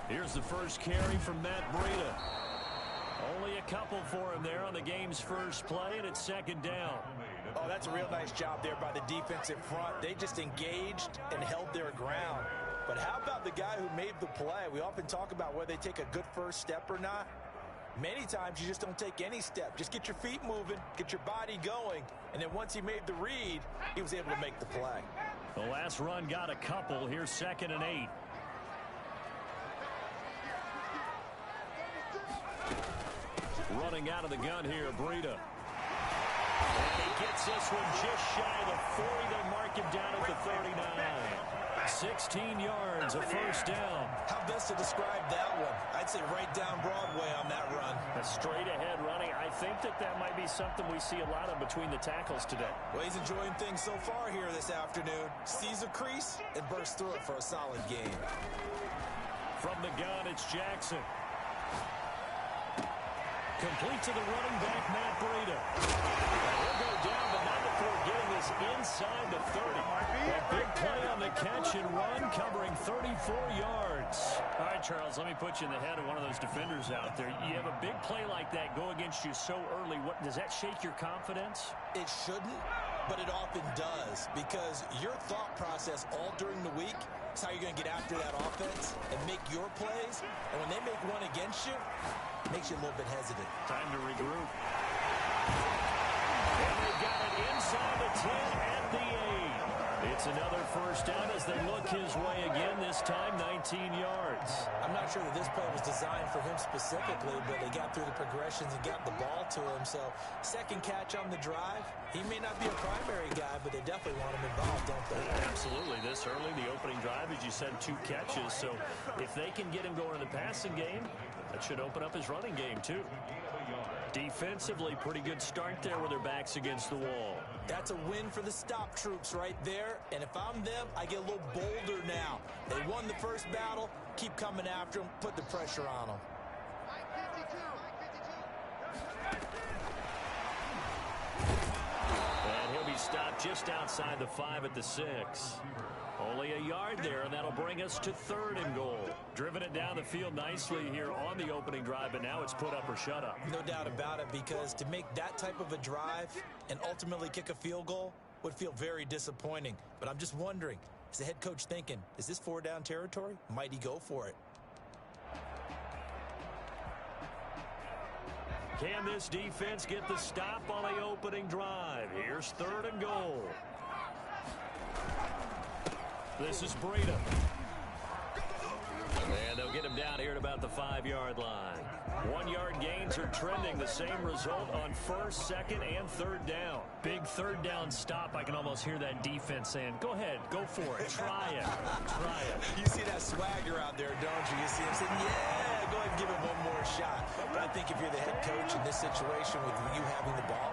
Here's the first carry from Matt Breida. Only a couple for him there on the game's first play, and it's second down. Oh, that's a real nice job there by the defensive front. They just engaged and held their ground. But how about the guy who made the play? We often talk about whether they take a good first step or not. Many times you just don't take any step. Just get your feet moving, get your body going, and then once he made the read, he was able to make the play. The last run got a couple. Here's 2nd and 8. Running out of the gun here, Breida. And he gets this one just shy of the 40. They'll mark him down at the 39. 16 yards, a first down. How best to describe that one? I'd say right down Broadway on that run. A straight-ahead running. I think that might be something we see a lot of between the tackles today. Well, he's enjoying things so far here this afternoon. Sees a crease and bursts through it for a solid game. From the gun, it's Jackson. Complete to the running back, Matt Breida. He'll go down, but not before getting this inside the 30. A big play on the catch and run, covering 34 yards. All right, Charles, let me put you in the head of one of those defenders out there. You have a big play like that go against you so early. Does that shake your confidence? It shouldn't, but it often does, because your thought process all during the week is how you're going to get after that offense and make your plays. And when they make one against you, it makes you a little bit hesitant. Time to regroup. And they got it inside the 10 and the 8. It's another first down as they look his way again, this time 19 yards. I'm not sure that this play was designed for him specifically, but they got through the progressions and got the ball to him. So second catch on the drive. He may not be a primary guy, but they definitely want him involved, don't they? Absolutely. This early, the opening drive, as you said, 2 catches. So if they can get him going in the passing game, that should open up his running game, too. Defensively, pretty good start there with their backs against the wall. That's a win for the stop troops right there. And if I'm them, I get a little bolder now. They won the first battle. Keep coming after them. Put the pressure on them. And he'll be stopped just outside the 5 at the 6. Only a yard there, and that'll bring us to 3rd and goal. Driven it down the field nicely here on the opening drive, but now it's put up or shut up. No doubt about it, because to make that type of a drive and ultimately kick a field goal would feel very disappointing. But I'm just wondering, is the head coach thinking, is this 4-down territory? Might he go for it? Can this defense get the stop on the opening drive? Here's 3rd and goal. This is Breida. And they'll get him down here at about the 5-yard line. 1-yard gains are trending. The same result on 1st, 2nd, and 3rd down. Big 3rd down stop. I can almost hear that defense saying, go ahead, go for it, try it, try it. You see that swagger out there, don't you? You see him saying, yeah, go ahead and give him one more shot. But I think if you're the head coach in this situation with you having the ball,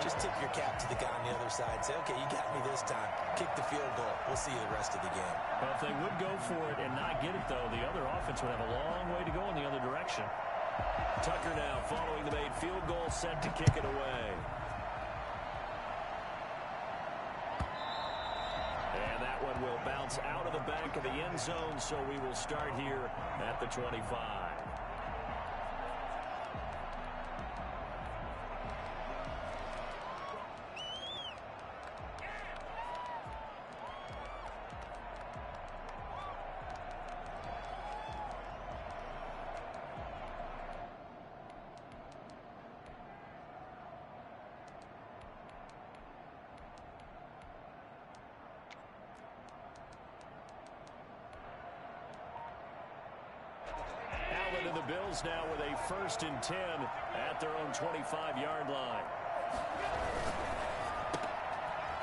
just tip your cap to the guy on the other side and say, okay, you got me this time. Kick the field goal. We'll see you the rest of the game. Well, if they would go for it and not get it, though, the other offense would have a long way to go in the other direction. Tucker now following the made field goal, set to kick it away. And that one will bounce out of the back of the end zone, so we will start here at the 25. The Bills now with a 1st and 10 at their own 25-yard line.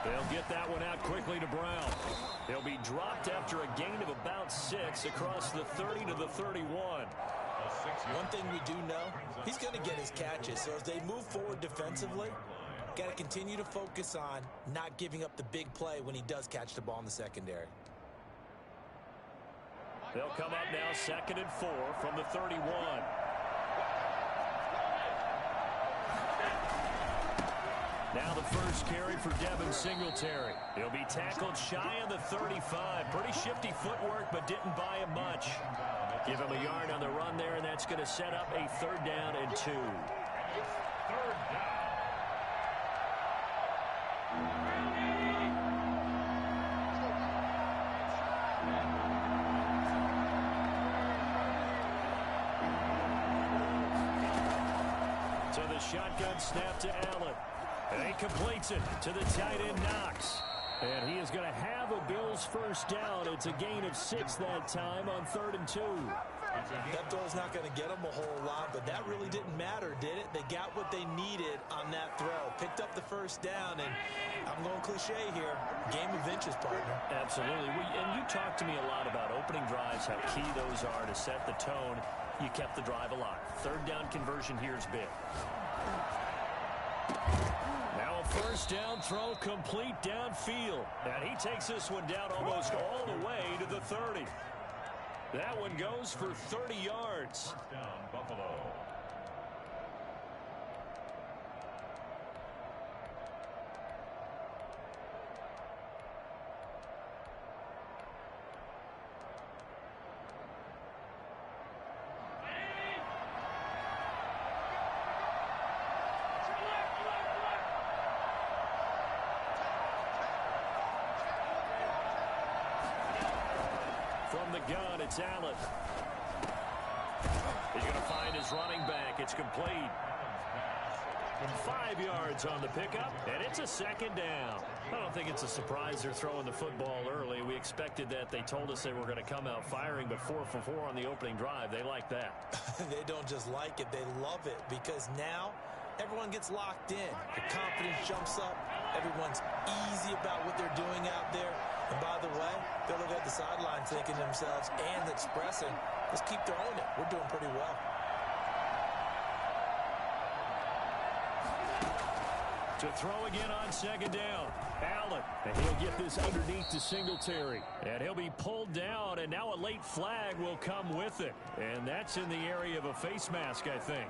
They'll get that one out quickly to Brown. He'll be dropped after a gain of about 6 across the 30 to the 31. One thing we do know, he's going to get his catches. So as they move forward defensively, got to continue to focus on not giving up the big play when he does catch the ball in the secondary. They'll come up now 2nd and 4 from the 31. Now the first carry for Devin Singletary. He'll be tackled shy of the 35. Pretty shifty footwork, but didn't buy him much. Give him a yard on the run there, and that's going to set up a 3rd down and 2. 3rd down. So the shotgun snap to Allen. And he completes it to the tight end, Knox. And he is going to have a Bills 1st down. It's a gain of 6 that time on 3rd and 2. That throw's not going to get them a whole lot, but that really didn't matter, did it? They got what they needed on that throw. Picked up the 1st down, and I'm going cliche here. Game of inches, partner. Absolutely. And you talked to me a lot about opening drives, how key those are to set the tone. You kept the drive alive. 3rd down conversion here is big. Now a 1st down throw complete downfield. And he takes this one down almost all the way to the 30. That one goes for 30 yards. 1st down, Buffalo. From the gun, it's Allen. He's going to find his running back. It's complete. 5 yards on the pickup, and it's a 2nd down. I don't think it's a surprise they're throwing the football early. We expected that. They told us they were going to come out firing, but 4 for 4 on the opening drive. They like that. They don't just like it, they love it, because now everyone gets locked in. The confidence jumps up. Everyone's easy about what they're doing out there. And by the way, they'll look at the sideline thinking to themselves and expressing, let's keep throwing it. We're doing pretty well. To throw again on 2nd down. Allen, and he'll get this underneath to Singletary. And he'll be pulled down, and now a late flag will come with it. And that's in the area of a face mask, I think.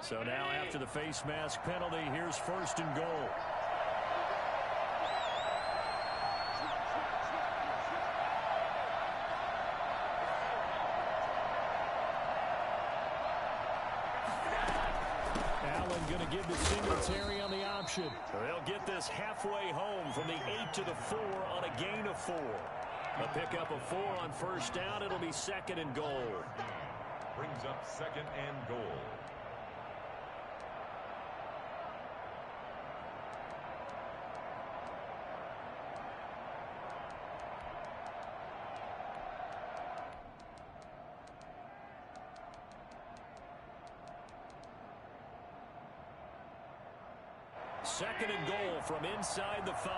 So now after the face mask penalty, here's 1st and goal. Allen going to give to Singletary on the option. They'll get this halfway home from the 8 to the 4 on a gain of 4. A pickup of 4 on 1st down. It'll be 2nd and goal. Brings up 2nd and goal. Second and goal from inside the 5.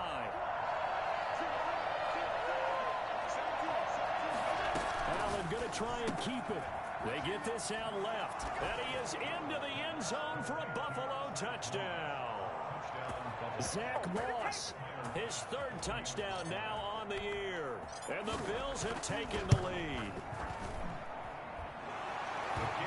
Allen going to try and keep it. They get this out left. And he is into the end zone for a Buffalo touchdown. Zach Moss, his 3rd touchdown now on the year. And the Bills have taken the lead.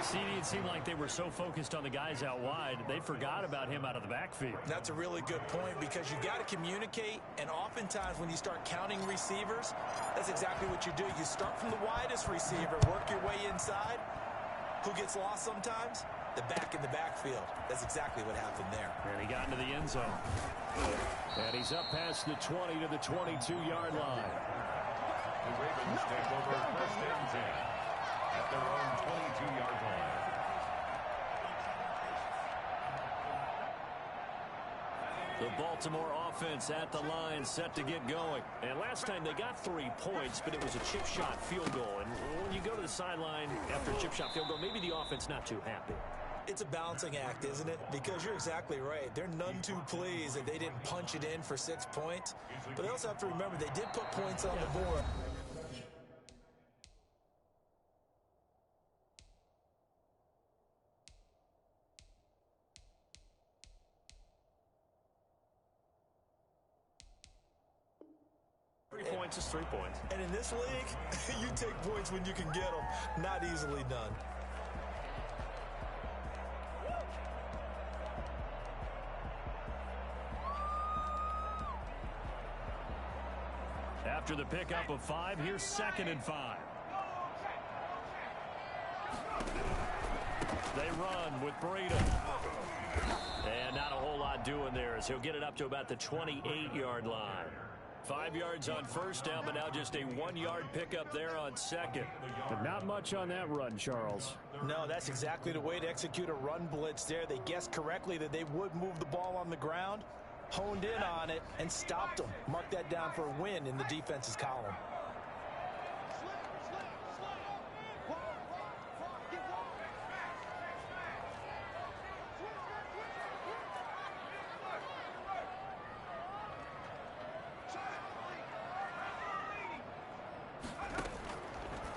See, it seemed like they were so focused on the guys out wide, they forgot about him out of the backfield. That's a really good point, because you got to communicate, and oftentimes when you start counting receivers, that's exactly what you do. You start from the widest receiver, work your way inside. Who gets lost sometimes? The back in the backfield. That's exactly what happened there. And he got into the end zone. And he's up past the 20 to the 22-yard line. The Ravens take over 1st and 10 at their own 22-yard line. The Baltimore offense at the line, set to get going. And last time they got 3 points, but it was a chip shot field goal. And when you go to the sideline after a chip shot field goal, maybe the offense not too happy. It's a balancing act, isn't it? Because you're exactly right. They're none too pleased that they didn't punch it in for 6 points. But they also have to remember they did put points on the board. 3 points is 3 points. And in this league, you take points when you can get them. Not easily done. After the pickup of 5, here's 2nd and 5. They run with Breida. And not a whole lot doing there as he'll get it up to about the 28-yard line. 5 yards on first down, but now just a 1-yard pickup there on 2nd. But not much on that run, Charles. No, that's exactly the way to execute a run blitz there. They guessed correctly that they would move the ball on the ground, honed in on it, and stopped them. Mark that down for a win in the defense's column.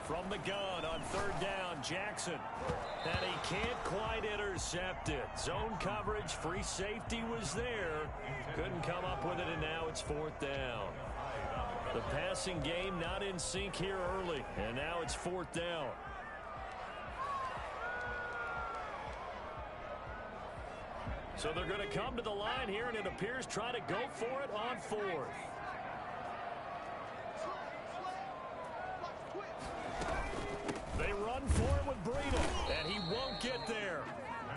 From the gun on 3rd down, Jackson. And he can't quite intercept it. Zone coverage, free safety was there. Couldn't come up with it, and now it's 4th down. The passing game not in sync here early, and now it's 4th down. So they're going to come to the line here, and it appears try to go for it on 4th. They run for it with Breida, and he won't get there.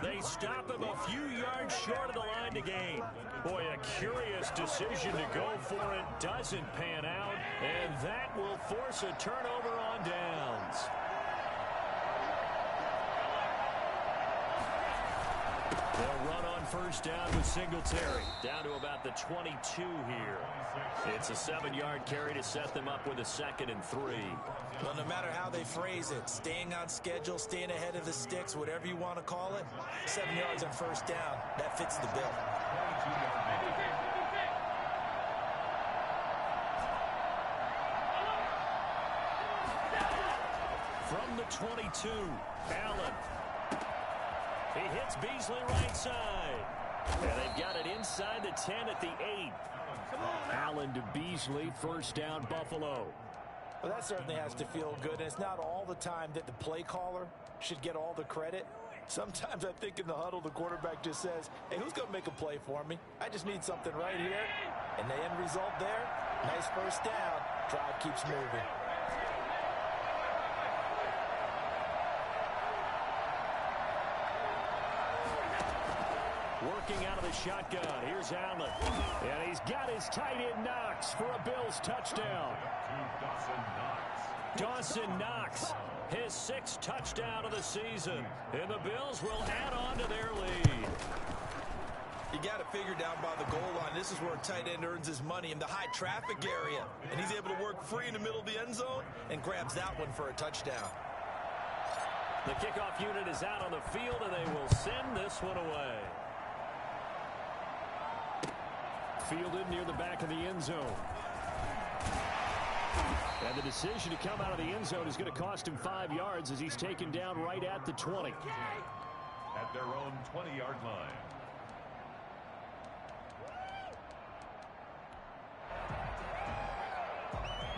They stop him a few yards short of the line to gain. Boy, a curious decision to go for it. Doesn't pan out, and that will force a turnover on downs. They'll run on 1st down with Singletary. Down to about the 22 here. It's a 7-yard carry to set them up with a 2nd and 3. Well, no matter how they phrase it, staying on schedule, staying ahead of the sticks, whatever you want to call it, 7 yards on 1st down, that fits the bill. From the 22, Allen. He hits Beasley right side. And they've got it inside the 10 at the 8. Allen to Beasley, 1st down, Buffalo. Well, that certainly has to feel good, and it's not all the time that the play caller should get all the credit. Sometimes I think in the huddle, the quarterback just says, hey, who's going to make a play for me? I just need something right here. And the end result there, nice 1st down. Drive keeps moving. Working out of the shotgun. Here's Allen. And he's got his tight end Knox for a Bills touchdown. Dawson Knox, his 6th touchdown of the season. And the Bills will add on to their lead. You got it figured down by the goal line. This is where a tight end earns his money, in the high traffic area. And he's able to work free in the middle of the end zone and grabs that one for a touchdown. The kickoff unit is out on the field, and they will send this one away. Fielded near the back of the end zone. And the decision to come out of the end zone is going to cost him 5 yards as he's taken down right at the 20. At their own 20-yard line.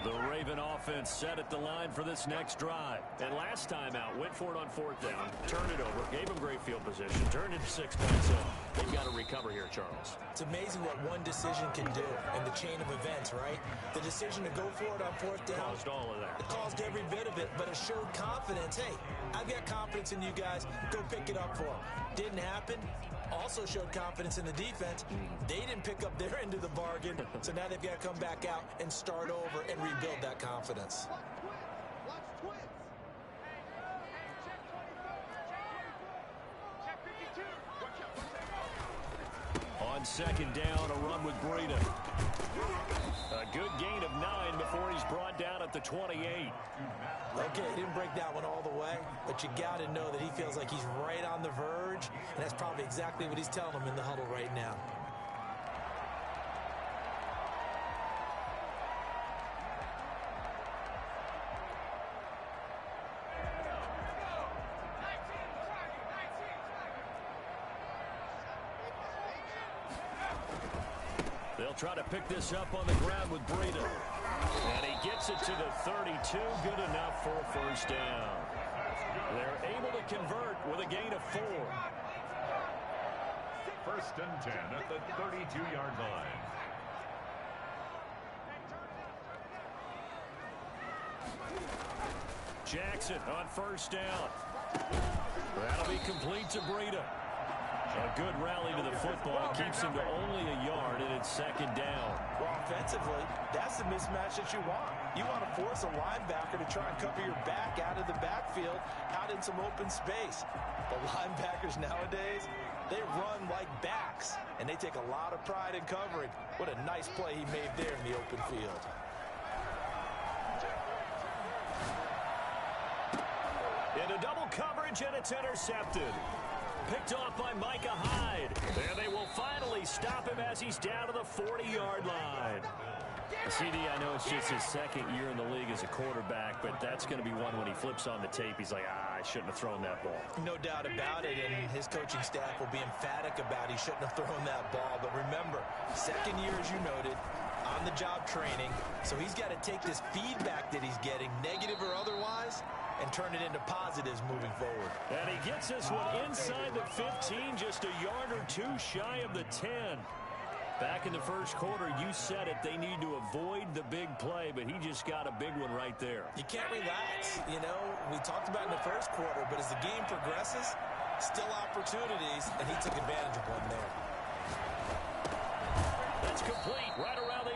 The Raven offense set at the line for this next drive. And last time out, went for it on 4th down, turned it over, gave them great field position, turned it 6 points up. They've got to recover here, Charles. It's amazing what one decision can do in the chain of events, right? The decision to go for it on 4th down. Caused all of that. It caused every bit of it, but it showed confidence. Hey, I've got confidence in you guys. Go pick it up for them. Didn't happen. Also showed confidence in the defense. They didn't pick up their end of the bargain, so now they've got to come back out and start over and rebuild that confidence. On 2nd down, a run with Breida. A good gain of 9 before he's brought down at the 28. Okay, he didn't break that one all the way, but you got to know that he feels like he's right on the verge, and that's probably exactly what he's telling them in the huddle right now. They'll try to pick this up on the ground with Breida. And he gets it to the 32. Good enough for a 1st down. They're able to convert with a gain of 4. 1st and 10 at the 32-yard line. Jackson on first down. That'll be complete to Breida. A good rally to the football keeps him to only a yard, and it's second down. Well, offensively, that's the mismatch that you want. You want to force a linebacker to try and cover your back out of the backfield, out in some open space. But linebackers nowadays, they run like backs, and they take a lot of pride in covering. What a nice play he made there in the open field. Into double coverage, and it's intercepted. Picked off by Micah Hyde. And they will finally stop him as he's down to the 40-yard line. CD, I know it's just his second year in the league as a quarterback, but that's going to be one when he flips on the tape. He's like, I shouldn't have thrown that ball. No doubt about it, and his coaching staff will be emphatic about he shouldn't have thrown that ball. But remember, second year, as you noted, on-the-job training, so he's got to take this feedback that he's getting, negative or otherwise, and turn it into positives moving forward. And he gets this one inside the 15, just a yard or two shy of the 10. Back in the first quarter, you said it, they need to avoid the big play, but he just got a big one right there. You can't relax. You know, we talked about in the first quarter, but as the game progresses, still opportunities, and he took advantage of one there. That's complete, right around the 8.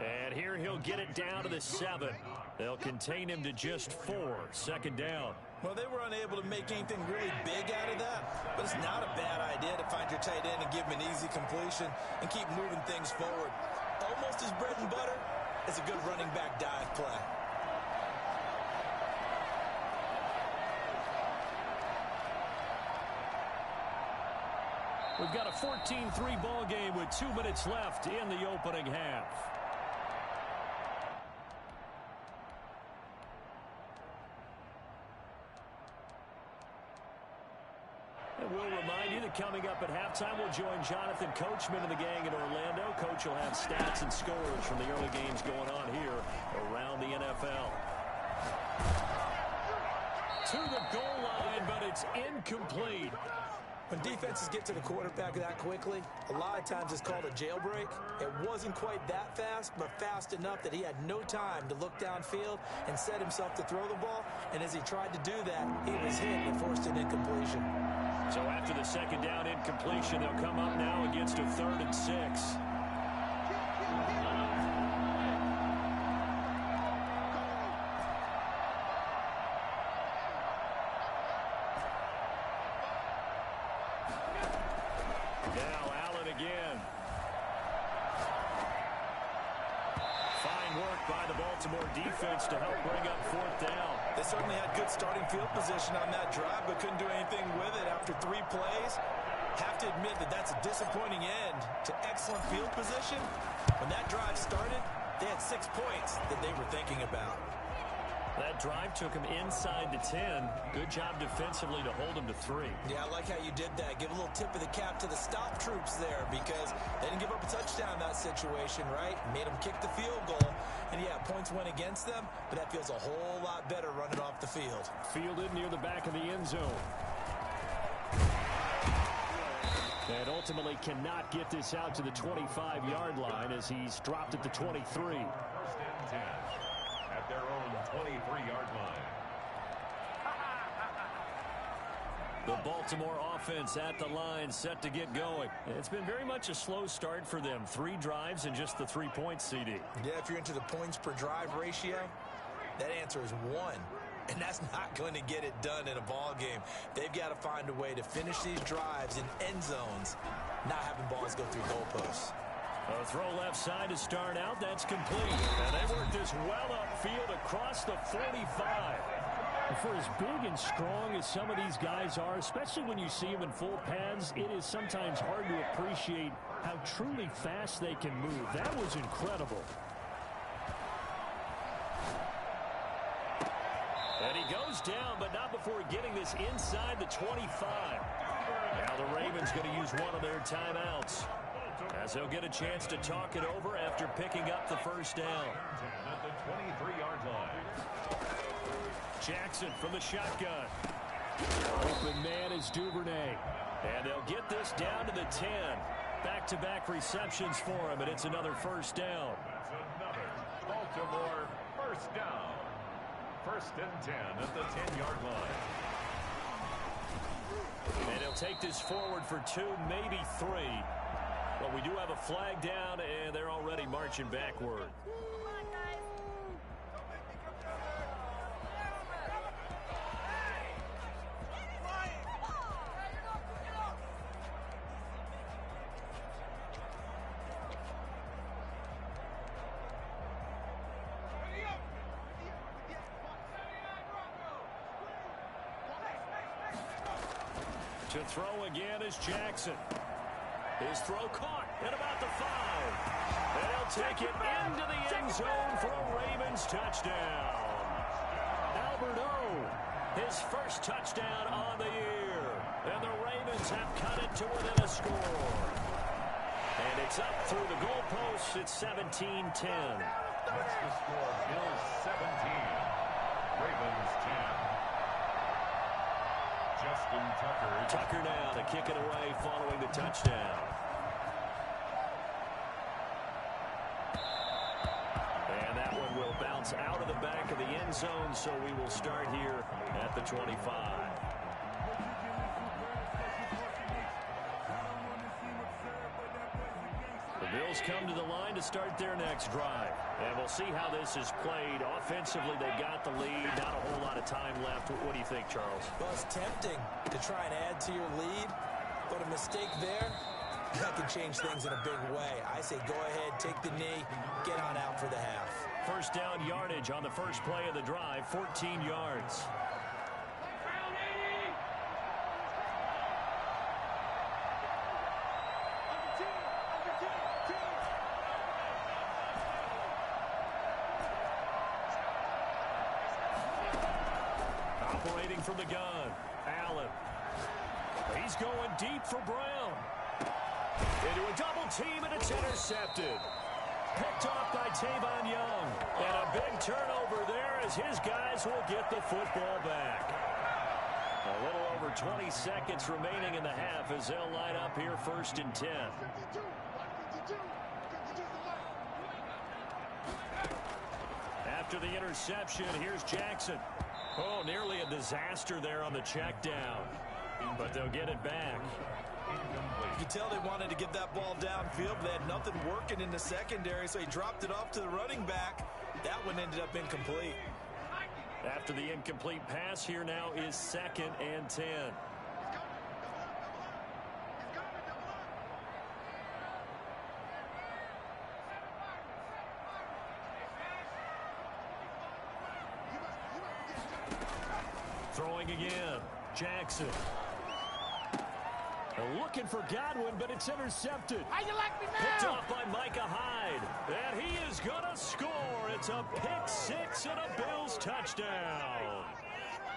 And here he'll get it down to the 7. They'll contain him to just 4. Second down. Well, they were unable to make anything really big out of that, but it's not a bad idea to find your tight end and give him an easy completion and keep moving things forward. Almost his bread and butter is a good running back dive play. We've got a 14-3 ball game with 2 minutes left in the opening half. And we'll remind you that coming up at halftime, we'll join Jonathan Coachman and the gang in Orlando. Coach will have stats and scores from the early games going on here around the NFL. To the goal line, but it's incomplete. When defenses get to the quarterback that quickly, a lot of times it's called a jailbreak. It wasn't quite that fast, but fast enough that he had no time to look downfield and set himself to throw the ball. And as he tried to do that, he was hit and forced an incompletion. So after the second down incompletion, they'll come up now against a 3rd and 6. Defense to help bring up 4th down. They certainly had good starting field position on that drive, but couldn't do anything with it after 3 plays. Have to admit that that's a disappointing end to excellent field position. When that drive started, they had 6 points that they were thinking about. That drive took him inside the 10. Good job defensively to hold him to 3. Yeah, I like how you did that. Give a little tip of the cap to the stop troops there because they didn't give up a touchdown in that situation, right? Made them kick the field goal. And, yeah, points went against them, but that feels a whole lot better running off the field. Fielded near the back of the end zone. And ultimately cannot get this out to the 25-yard line as he's dropped at the 23. 1st and 10 at their own 23-yard line. The Baltimore offense at the line, set to get going. It's been very much a slow start for them. 3 drives and just the 3 points, CD. Yeah, if you're into the points per drive ratio, that answer is 1. And that's not going to get it done in a ball game. They've got to find a way to finish these drives in end zones, not having balls go through goalposts. A throw left side to start out. That's complete. And they work this well upfield across the 45. For as big and strong as some of these guys are, especially when you see them in full pads, it is sometimes hard to appreciate how truly fast they can move. That was incredible. And he goes down, but not before getting this inside the 25. Now the Ravens going to use one of their timeouts, as they'll get a chance to talk it over after picking up the first down. At the 23-yard line. Jackson from the shotgun. Open man is Duvernay. And they'll get this down to the 10. Back-to-back receptions for him, and it's another first down. That's another Baltimore first down. First and 10 at the 10-yard line. And he'll take this forward for 2, maybe 3. But we do have a flag down, and they're already marching backward. To throw again is Jackson. His throw caught at about the 5. And he'll take it into the end zone for a Ravens touchdown. Albert O, his first touchdown on the year. And the Ravens have cut it to within a score. And it's up through the goalposts. It's 17-10. That's the score. Bills 17. Ravens 10. Justin Tucker. Tucker now to kick it away following the touchdown. And that one will bounce out of the back of the end zone, so we will start here at the 25. The Bills come to the line to start their next drive. And we'll see how this is played. Offensively, they got the lead. Not a whole lot of time left. What do you think, Charles? Well, it's tempting to try and add to your lead, but a mistake there, that can change things in a big way. I say go ahead, take the knee, get on out for the half. First down yardage on the first play of the drive, 14 yards. Operating from the gun, Allen. He's going deep for Brown. Into a double team, and it's intercepted. Picked off by Tavon Young. And a big turnover there as his guys will get the football back. A little over 20 seconds remaining in the half as they'll line up here first and 10. After the interception, here's Jackson. Oh, nearly a disaster there on the check down. But they'll get it back. You can tell they wanted to get that ball downfield, but they had nothing working in the secondary, so he dropped it off to the running back. That one ended up incomplete. After the incomplete pass, here now is 2nd and 10. Throwing again, Jackson. Looking for Godwin, but it's intercepted. How you like me now? Picked off by Micah Hyde. And he is going to score. It's a pick-6 and a Bills touchdown.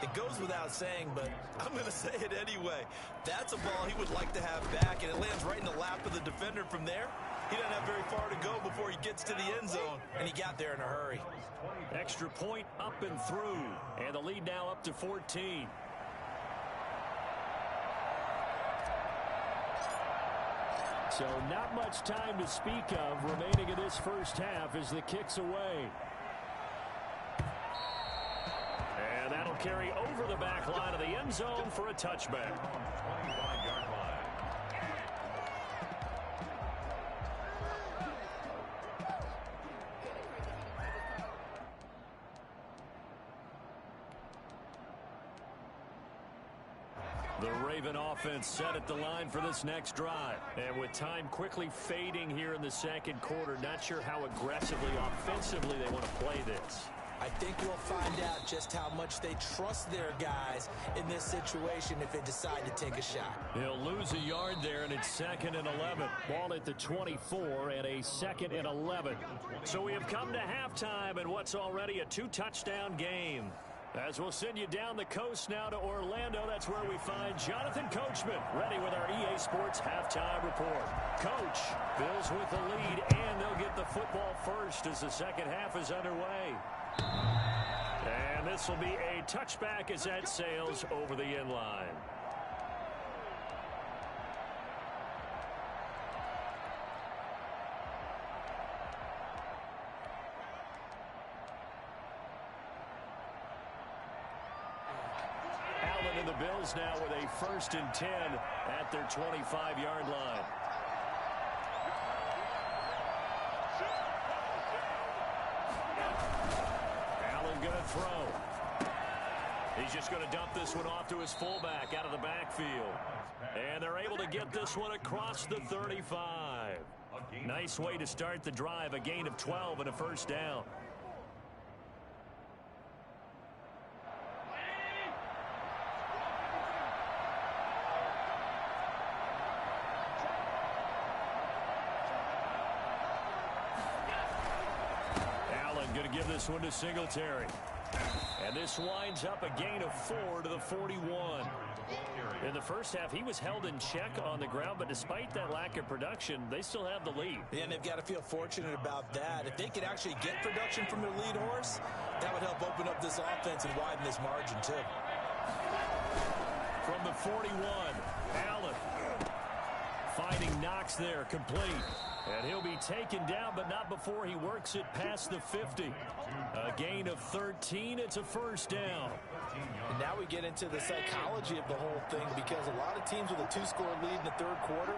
It goes without saying, but I'm going to say it anyway. That's a ball he would like to have back, and it lands right in the lap of the defender from there. He doesn't have very far to go before he gets to the end zone, and he got there in a hurry. Extra point up and through, and the lead now up to 14. So not much time to speak of remaining in this first half as the kick's away. And that'll carry over the back line of the end zone for a touchback. 25-yard line. The Raven offense set at the line for this next drive. And with time quickly fading here in the second quarter, not sure how aggressively, offensively they want to play this. I think you'll find out just how much they trust their guys in this situation if they decide to take a shot. He'll lose a yard there, and it's 2nd and 11. Ball at the 24 and a 2nd and 11. So we have come to halftime in what's already a 2-touchdown game. As we'll send you down the coast now to Orlando, that's where we find Jonathan Coachman, ready with our EA Sports halftime report. Coach, Bills with the lead, and they'll get the football first as the second half is underway. And this will be a touchback as that sails over the end line. the Bills now with a 1st and 10 at their 25-yard line. Allen going to throw. He's just going to dump this one off to his fullback out of the backfield. And they're able to get this one across the 35. Nice way to start the drive, a gain of 12 and a 1st down. Allen going to give this one to Singletary. And this winds up a gain of 4 to the 41. In the first half, he was held in check on the ground, but despite that lack of production, they still have the lead. Yeah, and they've got to feel fortunate about that. If they could actually get production from their lead horse, that would help open up this offense and widen this margin, too. From the 41, Allen finding Knox there, complete. And he'll be taken down, but not before he works it past the 50. A gain of 13. It's a 1st down. And now we get into the psychology of the whole thing, because a lot of teams with a 2-score lead in the 3rd quarter,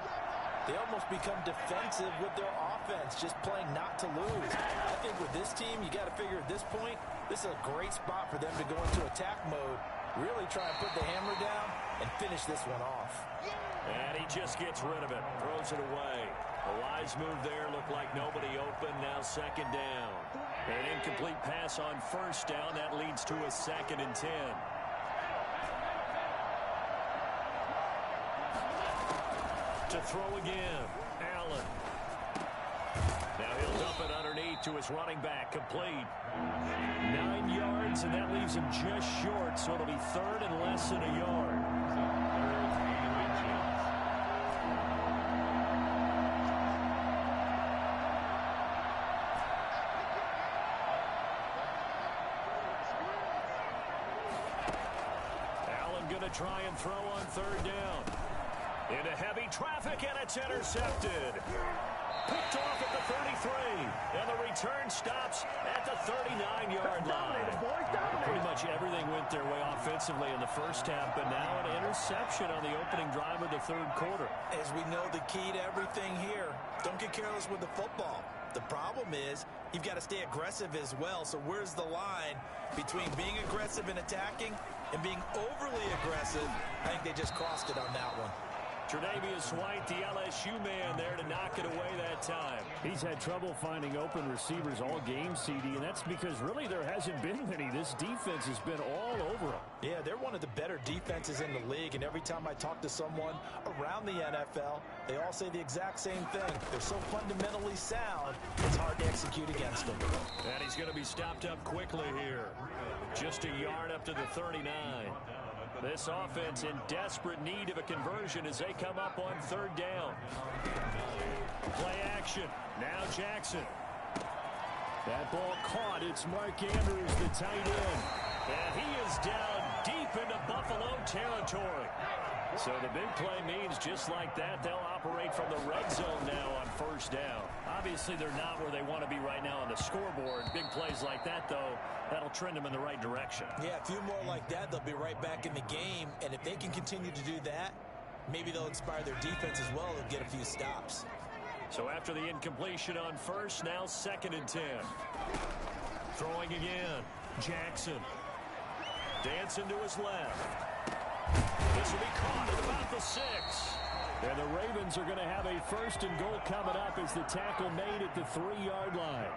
they almost become defensive with their offense, just playing not to lose. I think with this team, you got to figure at this point, this is a great spot for them to go into attack mode, really try and put the hammer down and finish this one off. And he just gets rid of it, throws it away. A wise move there, looked like nobody open, now 2nd down. An incomplete pass on 1st down, that leads to a 2nd and 10. To throw again, Allen. Now he'll dump it underneath to his running back, complete. 9 yards, and that leaves him just short, so it'll be 3rd and less than a yard. Try and throw on 3rd down. Into heavy traffic, and it's intercepted. Picked off at the 33. And the return stops at the 39-yard line. Pretty much everything went their way offensively in the first half, but now an interception on the opening drive of the 3rd quarter. As we know, the key to everything here, don't get careless with the football. The problem is you've got to stay aggressive as well. So where's the line between being aggressive and attacking and being overly aggressive? I think they just crossed it on that one. Tre'Davious White, the LSU man, there to knock it away that time. He's had trouble finding open receivers all game, CD, and that's because really there hasn't been many. This defense has been all over them. Yeah, they're one of the better defenses in the league, and every time I talk to someone around the NFL, they all say the exact same thing. They're so fundamentally sound, it's hard to execute against them. And he's going to be stopped up quickly here. Just a yard up to the 39. This offense in desperate need of a conversion as they come up on 3rd down. Play action. Now Jackson. That ball caught. It's Mark Andrews, the tight end. And he is down deep into Buffalo territory. So the big play means just like that, they'll operate from the red zone now on 1st down. Obviously, they're not where they want to be right now on the scoreboard. Big plays like that, though, that'll trend them in the right direction. Yeah, a few more like that, they'll be right back in the game. And if they can continue to do that, maybe they'll inspire their defense as well and get a few stops. So after the incompletion on 1st, now 2nd and 10. Throwing again. Jackson. Dancing to his left. This will be caught at about the 6. And the Ravens are going to have a 1st and goal coming up as the tackle made at the 3-yard line.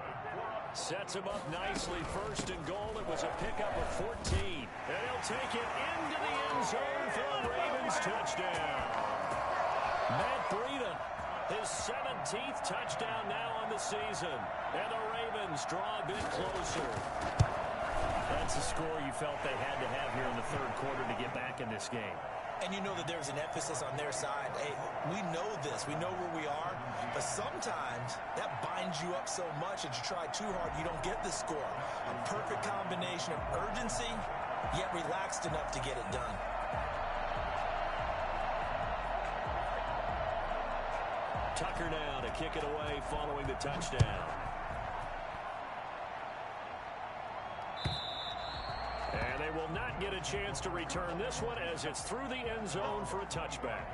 Sets him up nicely. 1st and goal. It was a pickup of 14. And he'll take it into the end zone for a Ravens touchdown. Matt Breida, his 17th touchdown now on the season. And the Ravens draw a bit closer. That's a score you felt they had to have here in the 3rd quarter to get back in this game. And you know that there's an emphasis on their side. Hey, we know this. We know where we are. But sometimes that binds you up so much that you try too hard, you don't get the score. A perfect combination of urgency, yet relaxed enough to get it done. Tucker now to kick it away following the touchdown. And And they will not get a chance to return this one as it's through the end zone for a touchback.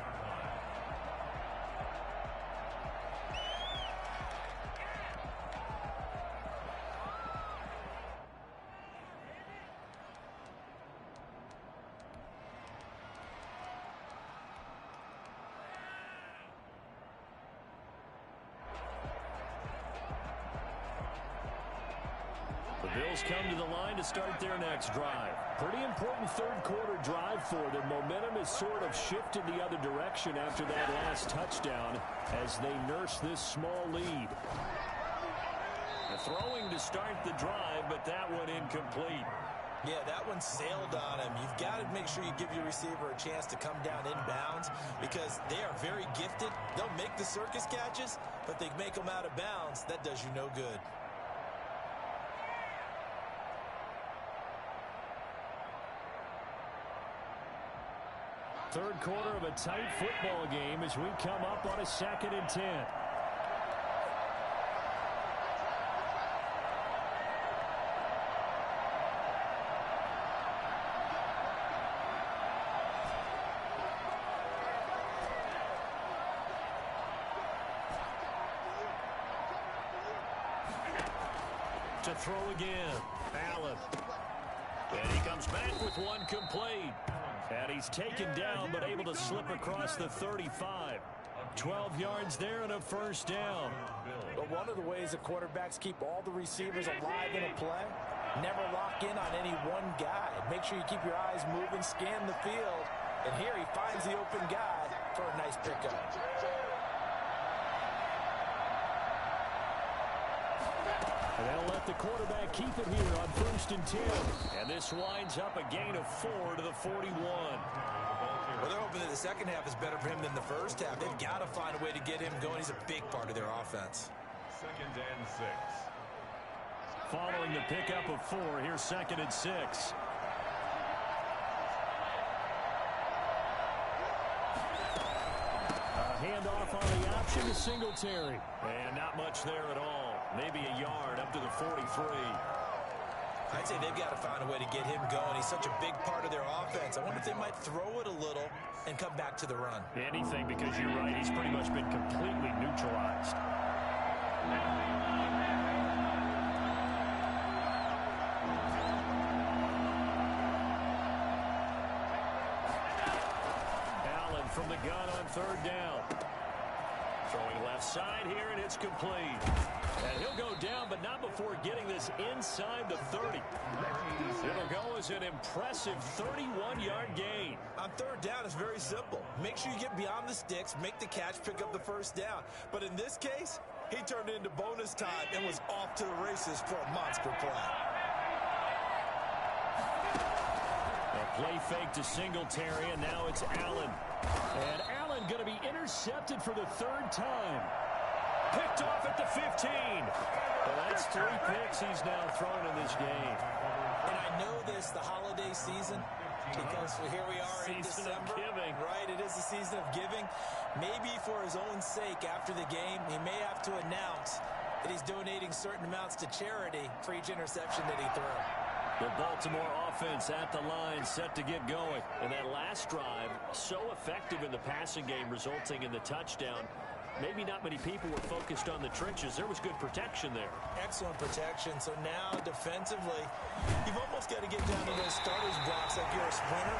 The Bills come to the line to start their next drive. Pretty important third-quarter drive for them. Momentum has sort of shifted the other direction after that last touchdown as they nurse this small lead. The throwing to start the drive, but that one incomplete. Yeah, that one sailed on him. You've got to make sure you give your receiver a chance to come down inbounds because they are very gifted. They'll make the circus catches, but they make them out of bounds. That does you no good. Third quarter of a tight football game as we come up on a 2nd and 10. To throw again. Allen. And he comes back with one complete. And he's taken down, but able to slip across the 35. 12 yards there and a first down. But one of the ways the quarterbacks keep all the receivers alive in a play, never lock in on any one guy. Make sure you keep your eyes moving, scan the field. And here he finds the open guy for a nice pickup. And they'll let the quarterback keep it here on 1st and 10. And this winds up a gain of 4 to the 41. Well, they're hoping that the second half is better for him than the first half. They've got to find a way to get him going. He's a big part of their offense. 2nd and 6. Following the pickup of 4, here's 2nd and 6. Handoff on the option to Singletary. And not much there at all. Maybe a yard up to the 43. I'd say they've got to find a way to get him going. He's such a big part of their offense. I wonder if they might throw it a little and come back to the run. Anything, because you're right. He's pretty much been completely neutralized. Allen from the gun on 3rd down. Throwing left side here, and it's complete. And he'll go down, but not before getting this inside the 30. It'll go as an impressive 31-yard gain. On 3rd down, it's very simple. Make sure you get beyond the sticks, make the catch, pick up the first down. But in this case, he turned it into bonus time and was off to the races for a monster play. A play fake to Singletary, and now it's Allen. And Allen going to be intercepted for the 3rd time. Picked off at the 15. Well, that's 3 picks he's now thrown in this game. And I know this, the holiday season, because here we are in December. Giving. Right, it is the season of giving. Maybe for his own sake after the game, he may have to announce that he's donating certain amounts to charity for each interception that he threw. The Baltimore offense at the line, set to get going. And that last drive, so effective in the passing game, resulting in the touchdown. Maybe not many people were focused on the trenches. There was good protection there. Excellent protection. So now, defensively, you've almost got to get down to those starters blocks like you're a sprinter.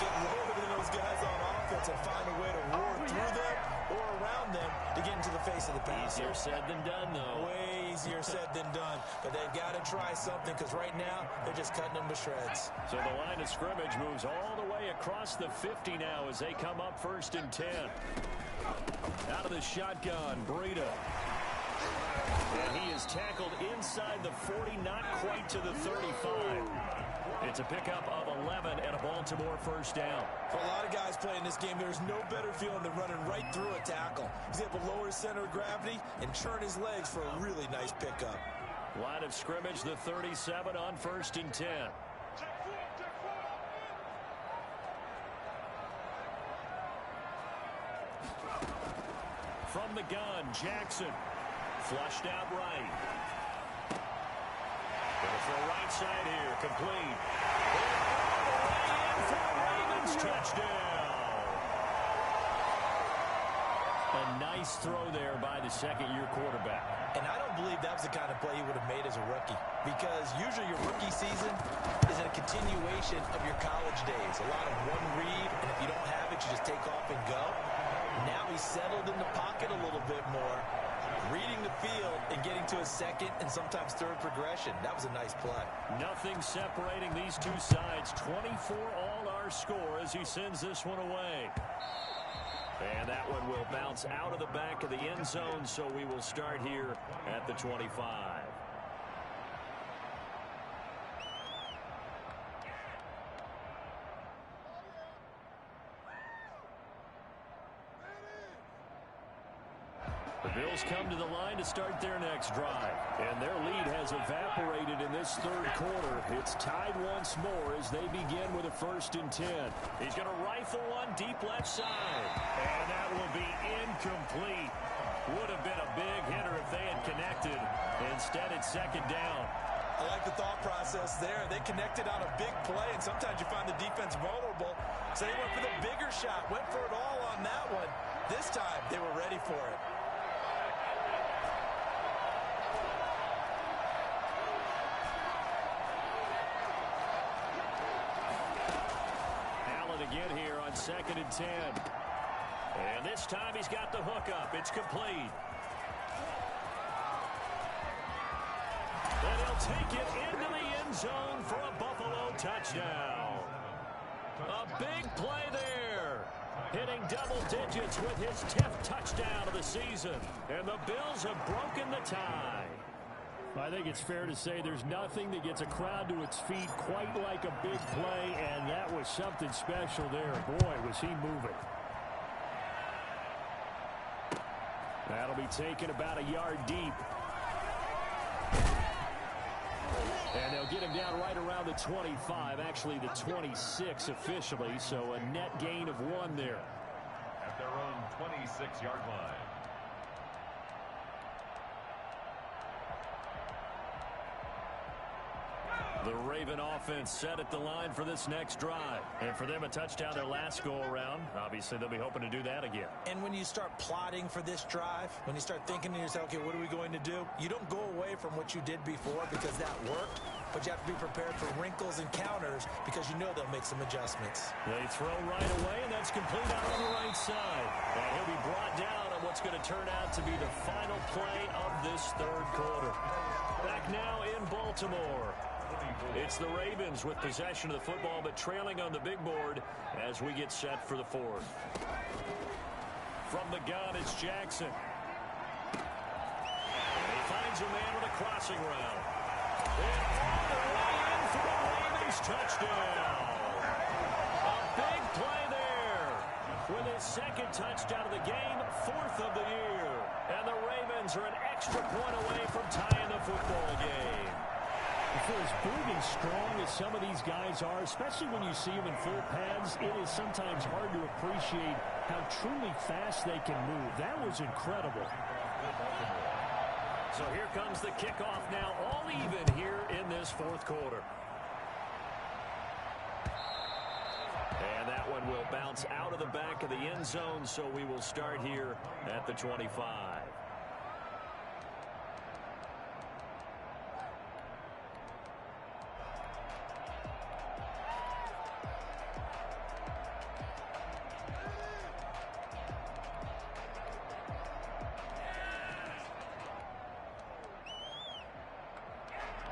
Get lower than those guys on offense and find a way to roar through them or around them to get into the face of the passer. Easier said than done, though. Way easier said than done. But they've got to try something because right now, they're just cutting them to shreds. So the line of scrimmage moves all the way across the 50 now as they come up 1st and 10. Out of the shotgun, Breida. And he is tackled inside the 40, not quite to the 35. It's a pickup of 11 and a Baltimore first down. For a lot of guys playing this game, there's no better feeling than running right through a tackle. He's able to lower his center of gravity and churn his legs for a really nice pickup. Line of scrimmage, the 37 on 1st and 10. From the gun, Jackson. Flushed out right. Going for a right side here, complete. And all the way in for a Ravens touchdown. A nice throw there by the second-year quarterback. And I don't believe that was the kind of play he would have made as a rookie, because usually your rookie season is a continuation of your college days. A lot of one read, and if you don't have it, you just take off and go. Now he's settled in the pocket a little bit more, reading the field and getting to a second and sometimes third progression. That was a nice play. Nothing separating these two sides. 24 all our score as he sends this one away. And that one will bounce out of the back of the end zone, so we will start here at the 25. The Bills come to the line to start their next drive, and their lead has evaporated in this third quarter. It's tied once more as they begin with a 1st and 10. He's going to rifle one deep left side, and that will be incomplete. Would have been a big hitter if they had connected. Instead, it's 2nd down. I like the thought process there. They connected on a big play, and sometimes you find the defense vulnerable. So they went for the bigger shot, went for it all on that one. This time, they were ready for it. Again here on 2nd and 10. And this time he's got the hook up. It's complete. And he'll take it into the end zone for a Buffalo touchdown. A big play there. Hitting double digits with his 10th touchdown of the season. And the Bills have broken the tie. I think it's fair to say there's nothing that gets a crowd to its feet quite like a big play, and that was something special there. Boy, was he moving. That'll be taken about a yard deep. And they'll get him down right around the 25, actually the 26 officially, so a net gain of 1 there. At their own 26-yard line. The Raven offense set at the line for this next drive. And for them, a touchdown their last go-around. Obviously, they'll be hoping to do that again. And when you start plotting for this drive, when you start thinking to yourself, okay, what are we going to do? You don't go away from what you did before because that worked, but you have to be prepared for wrinkles and counters because you know they'll make some adjustments. They throw right away, and that's complete out on the right side. And he'll be brought down on what's going to turn out to be the final play of this third quarter. Back now in Baltimore. It's the Ravens with possession of the football, but trailing on the big board as we get set for the 4th. From the gun, it's Jackson. And he finds a man with a crossing route. And all the way in for the Ravens touchdown. A big play there with his 2nd touchdown of the game, 4th of the year. And the Ravens are an extra point away from tying the football game. For as big and strong as some of these guys are, especially when you see them in full pads, it is sometimes hard to appreciate how truly fast they can move. That was incredible. So here comes the kickoff now, all even here in this 4th quarter. And that one will bounce out of the back of the end zone, so we will start here at the 25.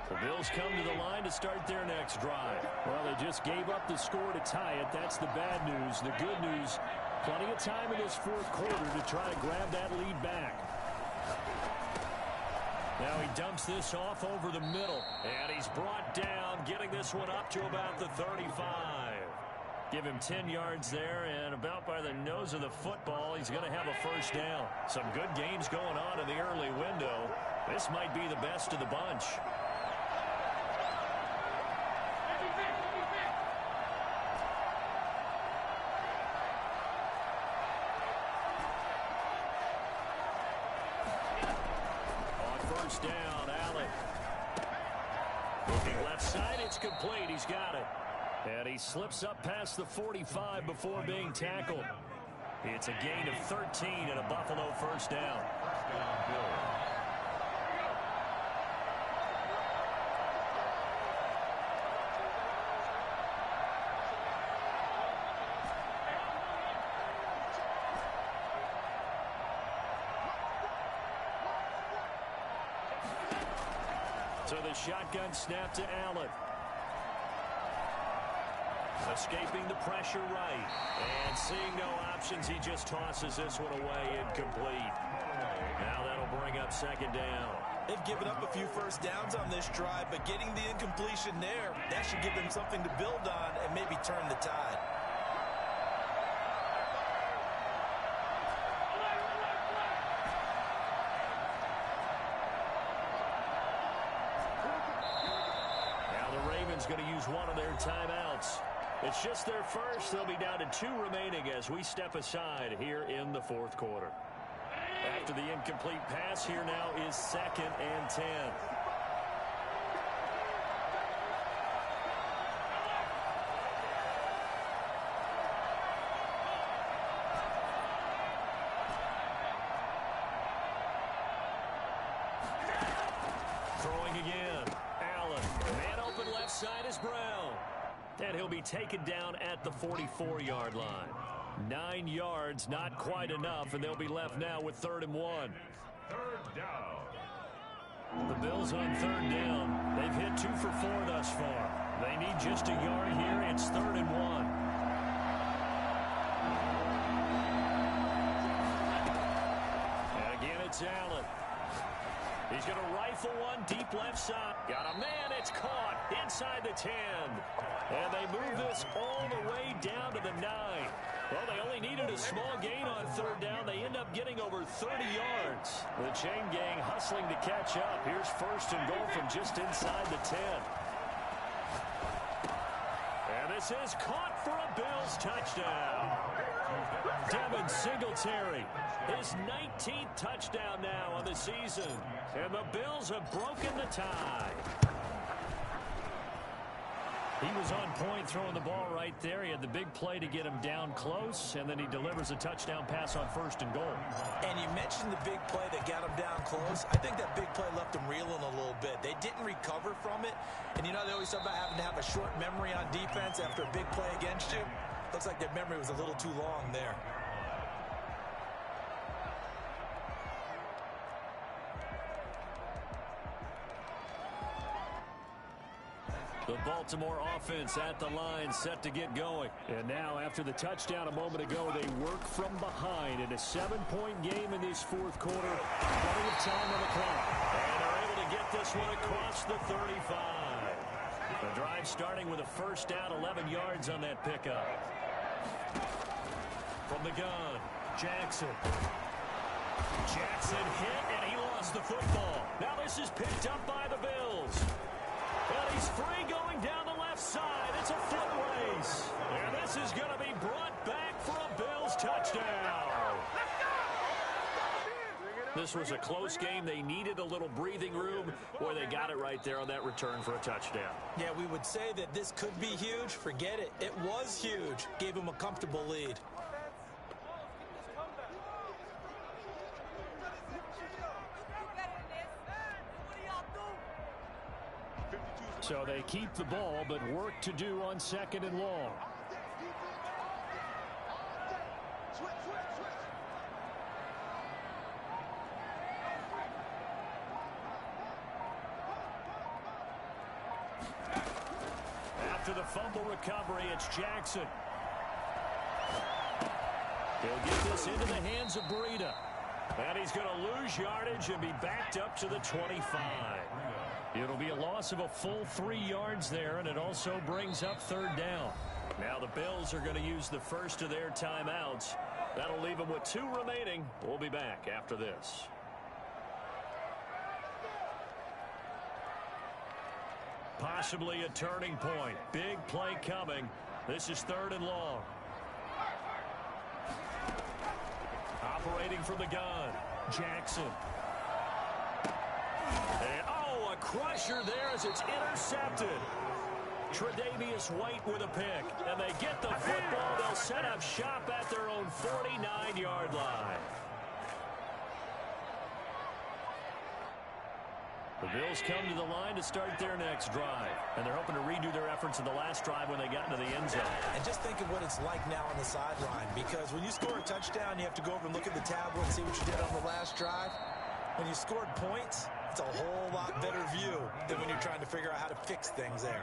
The Bills come to the line to start their next drive. Well, they just gave up the score to tie it. That's the bad news. The good news, plenty of time in this 4th quarter to try to grab that lead back. Now he dumps this off over the middle. And he's brought down, getting this one up to about the 35. Give him 10 yards there, and about by the nose of the football, he's going to have a 1st down. Some good games going on in the early window. This might be the best of the bunch. down, Allen. side. It's complete. He's got it. And he slips up past the 45 before being tackled. It's a gain of 13 and a Buffalo first down. First down, Bills. So the shotgun snap to Allen. Escaping the pressure right. And seeing no options, he just tosses this one away, incomplete. Now that'll bring up second down. They've given up a few first downs on this drive, but getting the incompletion there, that should give them something to build on and maybe turn the tide. Going to use one of their timeouts. It's just their first. They'll be down to 2 remaining as we step aside here in the fourth quarter. After the incomplete pass, here now is 2nd and 10. Throwing again. Allen. Man open left side is Brown. And he'll be taken down at the 44-yard line. 9 yards, not quite enough, and they'll be left now with 3rd and 1. Third down. The Bills on 3rd down. They've hit 2 for 4 thus far. They need just a yard here. It's 3rd and 1. And again, it's Allen. He's going to rifle one deep left side. Got a man. It's caught inside the 10. And they move this all the way down to the 9. Well, they only needed a small gain on 3rd down. They end up getting over 30 yards. The chain gang hustling to catch up. Here's 1st and goal from just inside the 10. And this is caught for a Bills touchdown. Devin Singletary, his 19th touchdown now on the season. And the Bills have broken the tie. He was on point throwing the ball right there. He had the big play to get him down close, and then he delivers a touchdown pass on 1st and goal. And you mentioned the big play that got him down close. I think that big play left him reeling a little bit. They didn't recover from it. And you know, they always talk about having to have a short memory on defense after a big play against you. Looks like their memory was a little too long there. The Baltimore offense at the line, set to get going. And now, after the touchdown a moment ago, they work from behind in a 7-point game in this fourth quarter. Plenty of time on the clock. And they're able to get this one across the 35. The drive starting with a first down, 11 yards on that pickup. From the gun, Jackson. Jackson hit, and he lost the football. Now this is picked up by the Bills. And he's free going down the left side. It's a foot race. And this is going to be brought back for a Bills touchdown. This was a close game. They needed a little breathing room. Boy, they got it right there on that return for a touchdown. Yeah, we would say that this could be huge. Forget it. It was huge. Gave him a comfortable lead. So they keep the ball, but work to do on 2nd and long. After the fumble recovery, it's Jackson. He'll get this into the hands of Breida. And he's going to lose yardage and be backed up to the 25. It'll be a loss of a full 3 yards there, and it also brings up 3rd down. Now the Bills are going to use the first of their timeouts. That'll leave them with 2 remaining. We'll be back after this. Possibly a turning point. Big play coming. This is 3rd and long. Operating from the gun, Jackson. And, crusher there as it's intercepted. Tre'Davious White with a pick, and they get the football. They'll set up shop at their own 49-yard line. The Bills come to the line to start their next drive, and they're hoping to redo their efforts in the last drive when they got into the end zone. And just think of what it's like now on the sideline, because when you score a touchdown, you have to go over and look at the tablet and see what you did on the last drive. When you scored points, it's a whole lot better view than when you're trying to figure out how to fix things there.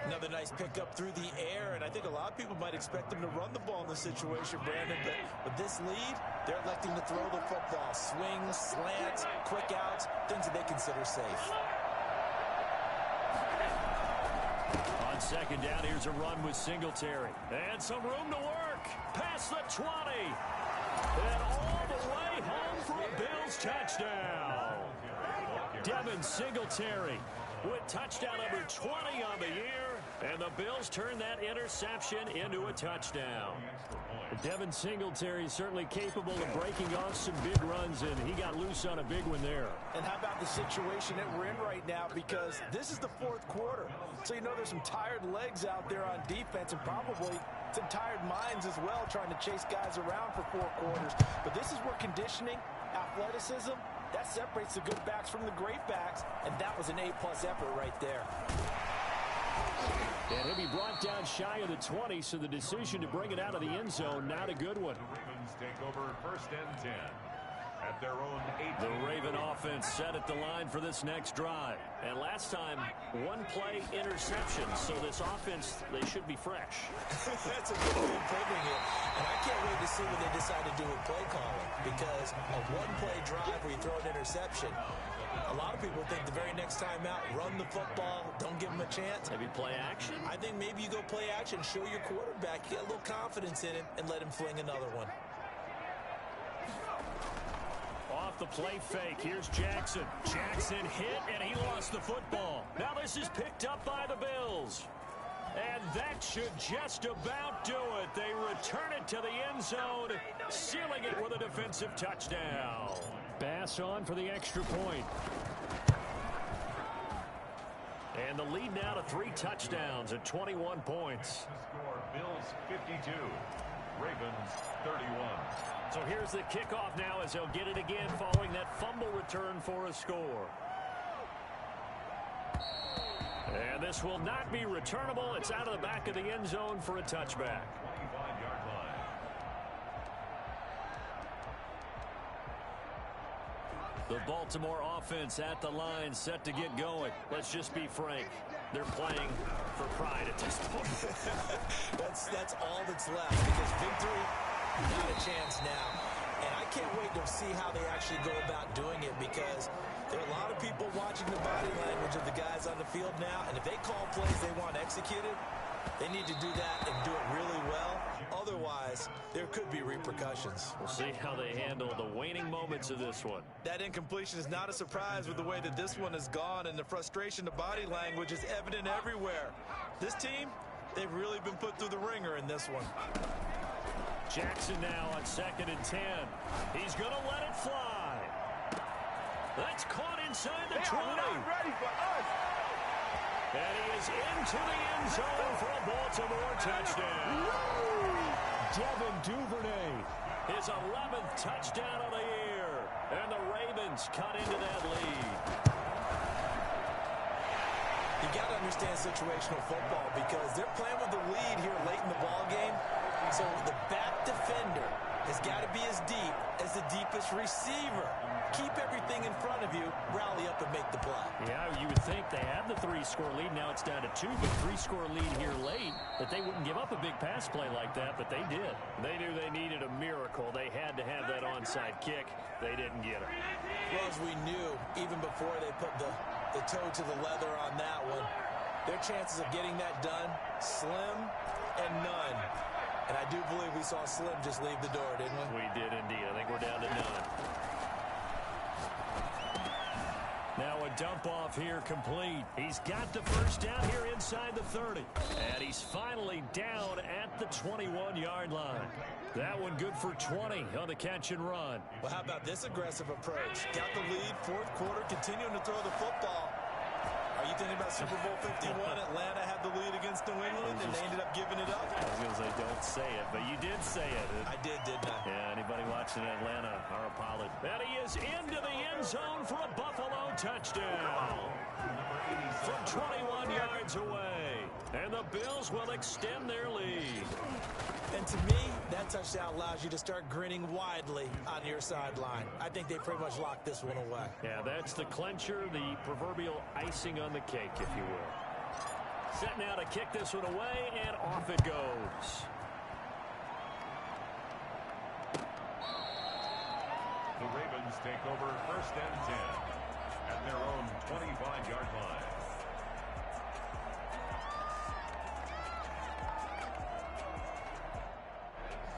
Another nice pickup through the air, and I think a lot of people might expect them to run the ball in this situation, Brandon, but with this lead, they're electing to throw the football. Swings, slants, quick outs, things that they consider safe. On second down, here's a run with Singletary. And some room to work. Past the 20. And all the way home for a Bills touchdown. Devin Singletary with touchdown number 20 on the year. And the Bills turn that interception into a touchdown. Devin Singletary is certainly capable of breaking off some big runs, and he got loose on a big one there. And how about the situation that we're in right now, because this is the fourth quarter. So you know there's some tired legs out there on defense and probably some tired minds as well trying to chase guys around for 4 quarters. But this is where conditioning, athleticism, that separates the good backs from the great backs, and that was an A-plus effort right there. And he'll be brought down shy of the 20, so the decision to bring it out of the end zone, not a good one. The Ravens take over 1st and 10 at their own 8. The Raven offense set at the line for this next drive. And last time, one-play interception, so this offense, they should be fresh. That's a good way of putting it. And I can't wait to see what they decide to do with play calling, because a one-play drive where you throw an interception, a lot of people think the very next time out, run the football, don't give them a chance. Maybe play action? I think maybe you go play action, show your quarterback, you get a little confidence in him, and let him fling another one. Off the play fake, here's Jackson. Jackson hit, and he lost the football. Now this is picked up by the Bills. And that should just about do it. They return it to the end zone, sealing it with a defensive touchdown. Bass on for the extra point. And the lead now to 3 touchdowns at 21 points. The score, Bills 52, Ravens 31. So here's the kickoff now as they'll get it again following that fumble return for a score. And this will not be returnable. It's out of the back of the end zone for a touchback. 25-yard line. The Baltimore offense at the line, set to get going. Let's just be frank. They're playing for pride at this point. That's all that's left, because victory, not a chance now. And I can't wait to see how they actually go about doing it, because there are a lot of people watching the body language of the guys on the field now, and if they call plays they want executed, they need to do that and do it really well. Otherwise, there could be repercussions. We'll see how they handle the waning moments of this one. That incompletion is not a surprise with the way that this one has gone, and the frustration, the body language is evident everywhere. This team, they've really been put through the ringer in this one. Jackson now on 2nd and 10. He's going to let it fly. That's caught inside the 20. Not ready for us. And he is into the end zone for a Baltimore touchdown. Devin Duvernay, his 11th touchdown of the year. And the Ravens cut into that lead. You got to understand situational football, because they're playing with the lead here late in the ball game. So the back defender has got to be as deep as the deepest receiver. Keep everything in front of you, rally up and make the play. Yeah, you would think they had the 3-score lead. Now it's down to 2, but 3-score lead here late, that they wouldn't give up a big pass play like that, but they did. They knew they needed a miracle. They had to have that onside kick. They didn't get it. Well, as we knew, even before they put the toe to the leather on that one, their chances of getting that done, slim and none. And I do believe we saw Slim just leave the door, didn't we? We did indeed. I think we're down to none. Now a dump off here complete. He's got the first down here inside the 30. And he's finally down at the 21-yard line. That one good for 20 on the catch and run. Well, how about this aggressive approach? Got the lead, fourth quarter, continuing to throw the football. you thinking about Super Bowl 51? Atlanta had the lead against New England, and they ended up giving it up. I was going to say, don't say it, but you did say it. I did, didn't I? Yeah, anybody watching Atlanta, our apologies. And he is into the end zone for a Buffalo touchdown from 21 yards away. And the Bills will extend their lead. And to me, that touchdown allows you to start grinning widely on your sideline. I think they pretty much locked this one away. Yeah, that's the clincher, the proverbial icing on the cake, if you will. Set now to kick this one away, and off it goes. The Ravens take over 1st and 10 at their own 25-yard line.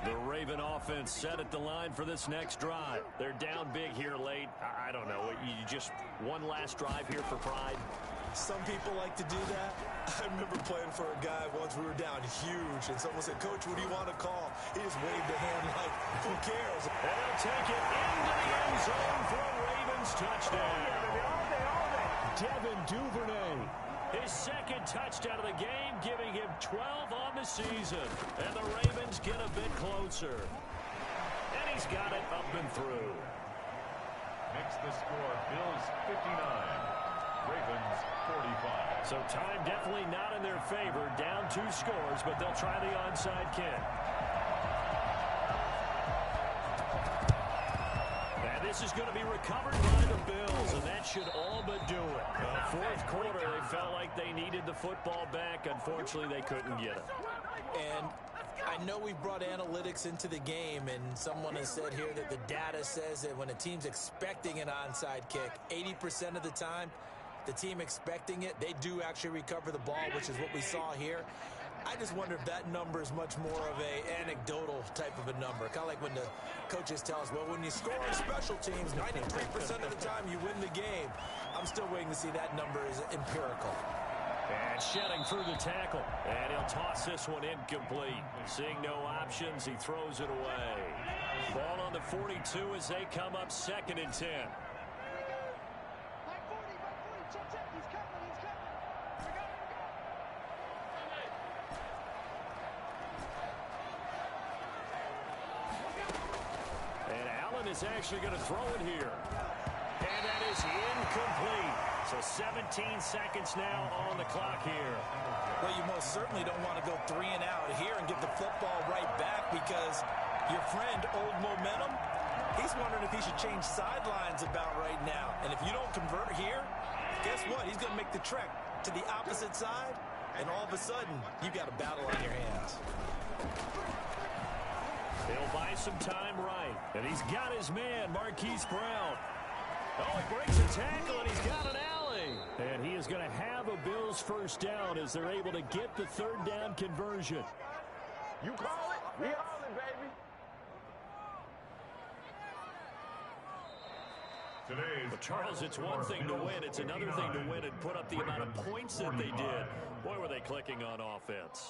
The Raven offense set at the line for this next drive. They're down big here late. I don't know. You just one last drive here for pride? Some people like to do that. I remember playing for a guy once. We were down huge, and someone said, "Coach, what do you want to call?" He just waved a hand like, who cares? And they'll take it into the end zone for a Ravens touchdown. Devin Duvernay. His second touchdown of the game, giving him 12 on the season. And the Ravens get a bit closer. And he's got it up and through. Makes the score Bills 59, Ravens 45. So time definitely not in their favor. Down 2 scores, but they'll try the onside kick. And this is going to be recovered by the Bills, and that should all but do it. Fourth quarter, they felt like they needed the football back. Unfortunately, they couldn't get it. And I know we've brought analytics into the game, and someone has said here that the data says that when a team's expecting an onside kick, 80% of the time, the team expecting it, they do actually recover the ball, which is what we saw here. I just wonder if that number is much more of a anecdotal type of a number. Kind of like when the coaches tell us, well, when you score on special teams, 93% of the time you win the game. I'm still waiting to see that number is empirical. And shedding through the tackle. And he'll toss this one incomplete. Seeing no options, he throws it away. Ball on the 42 as they come up 2nd and 10. Is actually going to throw it here. And that is incomplete. So 17 seconds now on the clock here. Well, you most certainly don't want to go 3 and out here and get the football right back, because your friend, Old Momentum, he's wondering if he should change sidelines about right now. And if you don't convert here, guess what? He's going to make the trek to the opposite side, and all of a sudden, you got a battle on your hands. He'll buy some time right. And he's got his man, Marquise Brown. Oh, he breaks a tackle, and he's got an alley. And he is going to have a Bills first down as they're able to get the 3rd down conversion. You call it, we all it, baby. But Charles, it's one thing to win. It's another thing to win and put up the amount of points that they did. Boy, were they clicking on offense.